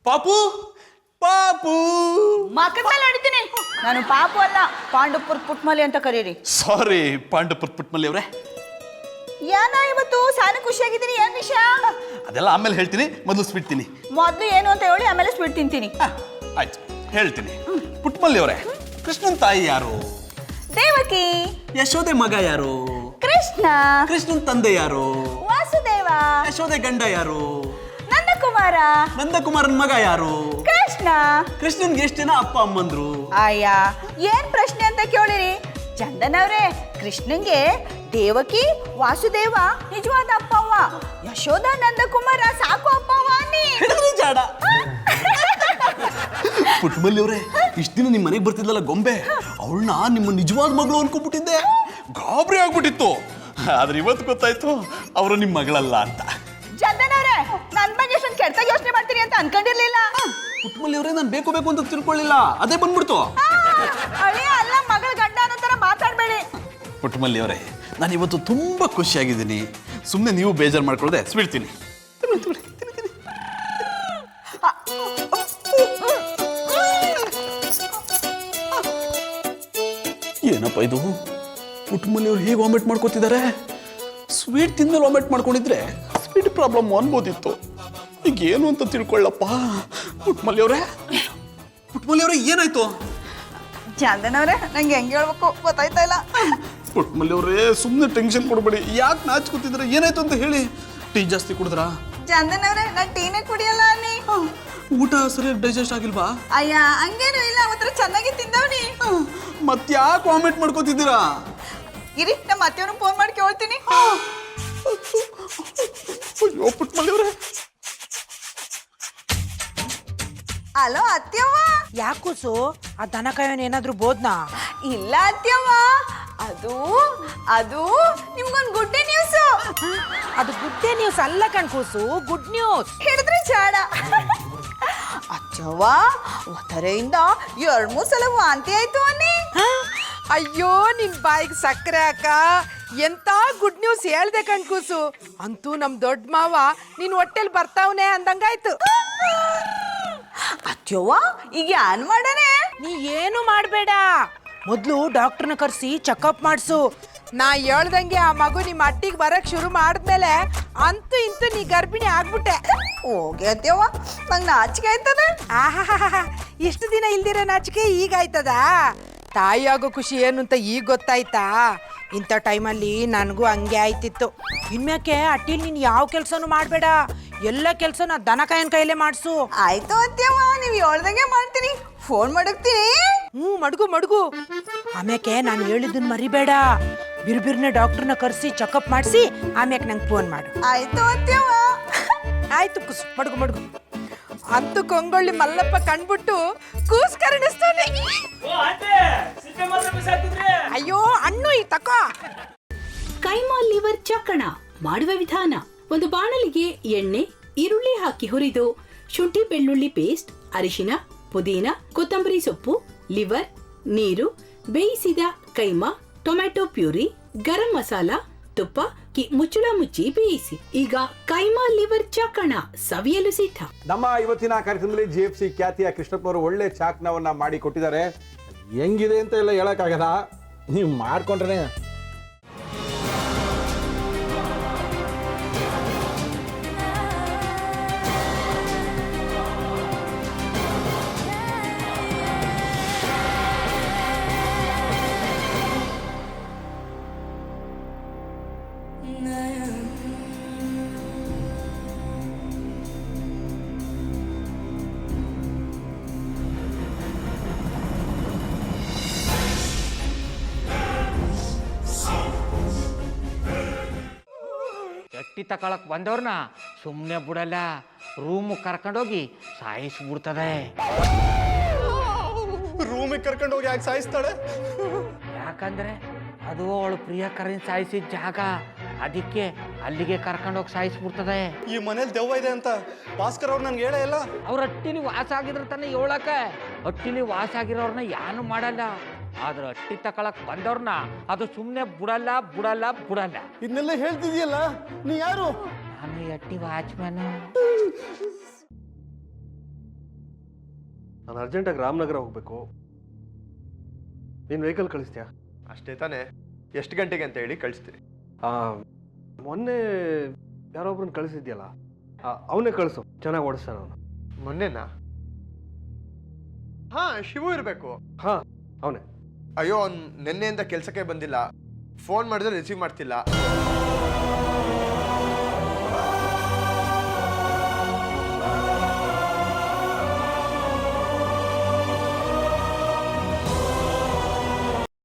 ಪಾಪು ಪಾಪು ಮಕ್ಕದ ಮೇಲೆ ಹೊಡಿತೀನಿ. ನಾನು ಪಾಪು ಅಲ್ಲ, ಪಾಂಡುಪುರ್ ಪುಟ್ಮಲಿ ಅಂತ ಕರೀರಿ. ಸಾರಿ ಪಾಂಡುಪುರ್ ಪುಟ್ಮಲ್ಲಿ ಅವರೇ. ಏನೋ ಇವತ್ತು ಸಾಲ ಖುಷಿಯಾಗಿದ್ದೀನಿ. ಏನ್ ವಿಷಯ? ಅದೆಲ್ಲ ಆಮೇಲೆ ಹೇಳ್ತೀನಿ, ಮೊದಲು ಸ್ವೀಟ್ ತಿನ್ನಿ. ಮೊದ್ಲು ಏನು ಅಂತ ಹೇಳಿ, ಆಮೇಲೆ ಸ್ವೀಟ್ ತಿಂತೀನಿ. ಆಯ್ತು ಹೇಳ್ತೀನಿ. ಪುಟ್ಮಲ್ಲಿ ಅವರೇ, ಕೃಷ್ಣನ್ ತಾಯಿ ಯಾರು? ದೇವಕಿ. ಯಶೋದೆ ಮಗ ಯಾರು? ಕೃಷ್ಣ. ಕೃಷ್ಣನ್ ತಂದೆ ಯಾರು? ವಾಸುದೇವ. ಯಶೋದೆ ಗಂಡ ಯಾರು? ನಂದಕುಮಾರ. ನಂದಕುಮಾರನ್ ಮಗ ಯಾರು? ಕೃಷ್ಣ. ಕೃಷ್ಣನ್ಗೆ ಎಷ್ಟು ಜನ ಅಪ್ಪ ಅಮ್ಮಂದ್ರು? ಅಯ್ಯ, ಏನ್ ಪ್ರಶ್ನೆ ಅಂತ ಕೇಳಿರಿ ಚಂದನ್ ಅವ್ರೆ. ಕೃಷ್ಣನ್ಗೆ ದೇವಕಿ ವಾಸುದೇವ ನಿಜವಾದ ಅಪ್ಪವ್ವ, ಯಶೋಧ ನಂದಕುಮಾರ ಸಾಕು ಅಪ್ಪವ್ವ ಅನ್ನಿ. ಜಾಡ ಪುಟ್ಮಲ್ಲಿ ಅವರೇ, ಇಷ್ಟ ದಿನ ನಿಮ್ಮ ಮನೆಗೆ ಬರ್ತಿದ್ಲಲ್ಲ ಗೊಂಬೆ, ಅವಳನ್ನ ನಿಮ್ಮ ನಿಜವಾದ ಮಗಳು ಅನ್ಕೊಂಡ್ಬಿಟ್ಟಿದ್ದೆ. ಗಾಬರಿ ಆಗ್ಬಿಟ್ಟಿತ್ತು. ಆದ್ರೆ ಇವತ್ತು ಗೊತ್ತಾಯ್ತು ಅವರು ನಿಮ್ಮ ಮಗಳಲ್ಲ ಅಂತ. ಚಂದನ್ ಅವ್ರೆ, ನನ್ ಬಗ್ಗೆ ಎಷ್ಟೊಂದು ಕೆಟ್ಟಾಗಿ ಯೋಚನೆ ಮಾಡ್ತೀರಿ ಅಂತ ಅನ್ಕೊಂಡಿರ್ಲಿಲ್ಲ. ಪುಟ್ಮಲ್ಲಿ ಅವರೇ, ನಾನು ಬೇಕು ಬೇಕು ಅಂತ ತಿಳ್ಕೊಳ್ಳಿಲ್ಲ, ಅದೇ ಬಂದ್ಬಿಡ್ತು. ಅಳಿಯ ಅಲ್ಲ, ಮಗಳ ಗಂಡ ಅನ್ನೋ ತರ ಮಾತಾಡ್ಬೇಡಿ. ಪುಟ್ಮಲ್ಲಿ ಅವರೇ, ನಾನು ಇವತ್ತು ತುಂಬಾ ಖುಷಿಯಾಗಿದ್ದೀನಿ. ಸುಮ್ಮನೆ ನೀವು ಬೇಜಾರು ಮಾಡ್ಕೊಳ್ಳದೆ ಸ್ವೀಟ್ ತಿನ್ನಿ. ಏನಪ್ಪ ಇದು? ಪುಟ್ಮಲ್ಲಿ ಅವ್ರು ಹೇಗೆ ವಾಮಿಟ್ ಮಾಡ್ಕೋತಿದ್ದಾರೆ? ಸ್ವೀಟ್ ತಿಂದ್ಮೇಲೆ ವಾಮಿಟ್ ಮಾಡ್ಕೊಂಡಿದ್ರೆ ಸ್ವೀಟ್ ಪ್ರಾಬ್ಲಮ್ ಅನ್ಬೋದಿತ್ತು. ಈಗ ಏನು ಅಂತ ತಿಳ್ಕೊಳ್ಳಪ್ಪ. ಪುಟ್ಮಲ್ಲಿ ಅವರೇ, ಏನಾಯ್ತು? ಚಂದನ್ ಅವ್ರೆ, ನಂಗೆ ಹೆಂಗೆ ಹೇಳ್ಬೇಕು ಗೊತ್ತಾಯ್ತಾ ಇಲ್ಲ. ಪುಟ್ಮಲ್ಲಿ ಅವರೇ, ಸುಮ್ಮನೆ ಟೆನ್ಷನ್ ಕೊಡಬೇಡಿ. ಯಾಕೆ ನಾಚ್ಕೋತಿದ್ರೆ? ಏನಾಯ್ತು ಅಂತ ಹೇಳಿ. ಟೀ ಜಾಸ್ತಿ ಕುಡಿದ್ರಾ? ಚಂದನ್ ಅವ್ರೆ, ನಾನು ಟೀನೇ ಕುಡಿಯಲ್ಲ ಅನ್ನಿ. ಊಟ ಸರಿಯಾಗಿ ಡೈಜೆಸ್ಟ್ ಆಗಿಲ್ವಾ? ಅಯ್ಯ, ಹಂಗೇನು ಇಲ್ಲ, ಅವತ್ರ ಚೆನ್ನಾಗಿ ತಿಂದವ್ನಿ. ಮತ್ತ್ಯಾಕೆ ವಾಮಿಟ್ ಮಾಡ್ಕೋತಿದ್ದೀರಾ? ಇರಿ, ನಮ್ಮ ಅತ್ತೆಯವ್ರನ್ನ ಫೋನ್ ಮಾಡಿ ಕೇಳ್ತೀನಿ. ಅಯ್ಯೋ ಪುಟ್ಮಲ್ಲಿ ಅವರೇ. ಹಲೋ ಅತ್ತೆವ್ವ. ಯಾಕೂಸು, ಆ ದನ ಕಾಯೋನ್ ಏನಾದ್ರು ಬೋದ್ನಾ? ಇಲ್ಲ ಅತ್ತೆವ್ವ, ಅದು ಅದು ನಿಮ್ಗೊಂದು ಗುಡ್ ನ್ಯೂಸ್. ಅದು ಗುಡ್ ನ್ಯೂಸ್ ಅಲ್ಲ ಕಣ್ಕೂಸು, ಗುಡ್ ನ್ಯೂಸ್. ಹಿಡಿದ್ರೆ ಚಾಡ. ಅಚ್ಚವ್ವ, ಒತ್ತರೆಯಿಂದ 2-3 ಸಲ ವಾಂತಿ ಆಯ್ತು ಅನ್ನಿ. ಅಯ್ಯೋ, ನಿನ್ ಬಾಯಿಗೆ ಸಕ್ಕರೆ ಅಕ್ಕ, ಎಂತ ಗುಡ್ ನ್ಯೂಸ್ ಹೇಳ್ದೆ ಕಣ್ಕೂಸು. ಅಂತೂ ನಮ್ ದೊಡ್ಡ ಮಾವ ನಿನ್ ಹೊಟ್ಟೆಲ್ ಬರ್ತಾವನೆ ಅಂದಂಗಾಯ್ತು. ಅಚ್ಚವ್ವ, ಈಗ ಏನ್ ಮಾಡನೆ? ನೀ ಏನು ಮಾಡ್ಬೇಡ, ಮೊದ್ಲು ಡಾಕ್ಟರ್ನ ಕರ್ಸಿ ಚೆಕಪ್ ಮಾಡ್ಸು. ನಾ ಹೇಳ್ದಂಗೆ ಆ ಮಗು ನಿಮ್ಮ ಅಟ್ಟಿಗೆ ಬರಕ್ ಶುರು ಮಾಡಿದ್ಮೇಲೆ ಅಂತೂ ಇಂತೂ ನೀ ಗರ್ಭಿಣಿ ಆಗ್ಬಿಟ್ಟೆ. ಹೋಗಿ ಅತ್ತೆವ್ವ, ನಂಗೆ ನಾಚಿಕೆ ಆಯ್ತದ. ಆಹಾ, ಇಷ್ಟು ದಿನ ಇಲ್ದಿರೋ ನಾಚಿಕೆ ಈಗ ಆಯ್ತದ? ತಾಯಿ ಆಗೋ ಖುಷಿ ಏನು ಅಂತ ಈಗ ಗೊತ್ತಾಯ್ತಾ? ಇಂಥ ಟೈಮಲ್ಲಿ ನನಗೂ ಹಂಗೆ ಆಯ್ತಿತ್ತು. ಇನ್ಮ್ಯಾಕೆ ಅಟ್ಟಿಲ್ ನೀನು ಯಾವ ಕೆಲಸನೂ ಮಾಡಬೇಡ, ಎಲ್ಲ ಕೆಲಸನ ದನ ಕಾಯನ್ ಕೈಲೇ ಮಾಡಿಸು. ಆಯ್ತು ಅತ್ತೆವ್ವ, ನೀವು ಹೇಳ್ದಂಗೆ ಮಾಡ್ತೀನಿ. ಫೋನ್ ಮಾಡಕ್ತೀನಿ. ಮಡ್ಗು. ಆಮ್ಯಾಕೆ ನಾನು ಹೇಳಿದ್ದನ್ನು ಮರಿಬೇಡ. ಬಿರ್ಬಿರ್ನೆ ಡಾಕ್ಟರ್ನ ಕರೆಸಿ ಚೆಕಪ್ ಮಾಡಿಸಿ ಆಮ್ಯಾಕೆ ನಂಗೆ ಫೋನ್ ಮಾಡು. ಆಯ್ತು ಅತ್ತೆವ್ವ. ಆಯ್ತು ಕುಸು, ಮಡ್ಗು. ಅಂತೂ ಕೊಂಗೊಳ್ಳಿ ಮಲ್ಲಪ್ಪ ಕಂಡ್ಬಿಟ್ಟು ಕೂಸ್ ಕರಣಿಸ್ತಾನೆ. ಅಯ್ಯೋ ಅಣ್ಣು, ಈ ತಕೋ. ಕೈಮಾ ಲಿವರ್ ಚಕ್ಕಣ ಮಾಡುವ ವಿಧಾನ: ಒಂದು ಬಾಣಲಿಗೆ ಎಣ್ಣೆ, ಈರುಳ್ಳಿ ಹಾಕಿ ಹುರಿದು ಶುಂಠಿ ಬೆಳ್ಳುಳ್ಳಿ ಪೇಸ್ಟ್, ಅರಿಶಿನ, ಪುದೀನ, ಕೊತ್ತಂಬರಿ ಸೊಪ್ಪು, ಲಿವರ್, ನೀರು, ಬೇಯಿಸಿದ ಕೈಮಾ, ಟೊಮ್ಯಾಟೊ ಪ್ಯೂರಿ, ಗರಂ ಮಸಾಲ, ತುಪ್ಪ ಮುಚ್ಚಳ ಮುಚ್ಚಿ ಬೇಯಿಸಿ. ಈಗ ಕೈಮಾ ಲಿವರ್ ಚಕ್ಕಣ ಸವಿಯಲು ಸಿದ್ಧ. ನಮ್ಮ ಇವತ್ತಿನ ಕಾರ್ಯಕ್ರಮದಲ್ಲಿ GFC ಖ್ಯಾತಿಯ ಕೃಷ್ಣಪ್ಪ ಅವರು ಒಳ್ಳೆ ಚಾಕ್ನವನ್ನ ಮಾಡಿ ಕೊಟ್ಟಿದ್ದಾರೆ. ಹೆಂಗಿದೆ ಅಂತ ಎಲ್ಲ ಹೇಳಕ್ಕಾಗಲ್ಲ, ನೀವು ಮಾಡ್ಕೊಂಡ್ರೆ. ಎಟ್ಟಿ ತಕೊಳಕ್ ಬಂದವ್ರನ್ನ ಸುಮ್ಮನೆ ಬಿಡಲ್ಲ, ರೂಮ್ ಕರ್ಕೊಂಡೋಗಿ ಸಾಯಿಸ್ಬಿಡ್ತದೆ. ರೂಮಿಗೆ ಕರ್ಕೊಂಡು ಹೋಗಿ ಯಾಕೆ ಸಾಯಿಸ್ತಾಳೆ? ಯಾಕಂದ್ರೆ ಅದು ಅವಳು ಪ್ರಿಯಕರನ್ ಸಾಯಿಸಿದ ಜಾಗ, ಅದಕ್ಕೆ ಅಲ್ಲಿಗೆ ಕರ್ಕೊಂಡೋಗಿ ಸಾಯಿಸ್ಬಿಡ್ತದೆ. ಈ ಮನೇಲಿ ದೆವ್ವ ಇದೆ ಅಂತ ಭಾಸ್ಕರ್ ಅವ್ರು ನನ್ಗೆ ಹೇಳೇ ಇಲ್ಲ. ಅವ್ರ ಹಟ್ಟಿಲಿ ವಾಸ ಆಗಿದ್ರೆ ತಾನೆ ಹೇಳಕ. ಹಟ್ಟಿಲಿ ವಾಸ ಆಗಿರೋರ್ನ ಯಾನು ಮಾಡಲ್ಲ, ಆದ್ರೆ ಹಟ್ಟಿ ತಕೊಳಕ್ ಬಂದವ್ರನ್ನ ಅದು ಸುಮ್ಮನೆ ಬಿಡಲ್ಲ. ಇದನ್ನೆಲ್ಲ ಹೇಳ್ತಿದ್ಯಲ್ಲ, ನೀ ಯಾರು? ನಾನು ಹಟ್ಟಿ ವಾಚ್ಮ್ಯಾನು. ನಾನು ಅರ್ಜೆಂಟಾಗಿ ರಾಮನಗರ ಹೋಗಬೇಕು. ನೀನು ವೆಹಿಕಲ್ ಕಳಿಸ್ತೀಯಾ? ಅಷ್ಟೇ ತಾನೇ, ಎಷ್ಟು ಗಂಟೆಗೆ ಅಂತ ಹೇಳಿ ಕಳಿಸ್ತೀನಿ. ಮೊನ್ನೆ ಯಾರೊಬ್ರನ್ನ ಕಳಿಸಿದ್ಯಲ್ಲ, ಅವನೇ ಕಳಿಸು, ಚೆನ್ನಾಗಿ ಓಡಿಸ್ತಾನೆ ಅವನು. ಮೊನ್ನೆನಾ? ಹಾ, ಶಿವು ಇರಬೇಕು. ಹಾಂ, ಅವನೇ. ಅಯ್ಯೋ, ಅವ್ನು ನಿನ್ನೆಯಿಂದ ಕೆಲಸಕ್ಕೆ ಬಂದಿಲ್ಲ. ಫೋನ್ ಮಾಡಿದ್ರೆ ರಿಸೀವ್ ಮಾಡ್ತಿಲ್ಲ.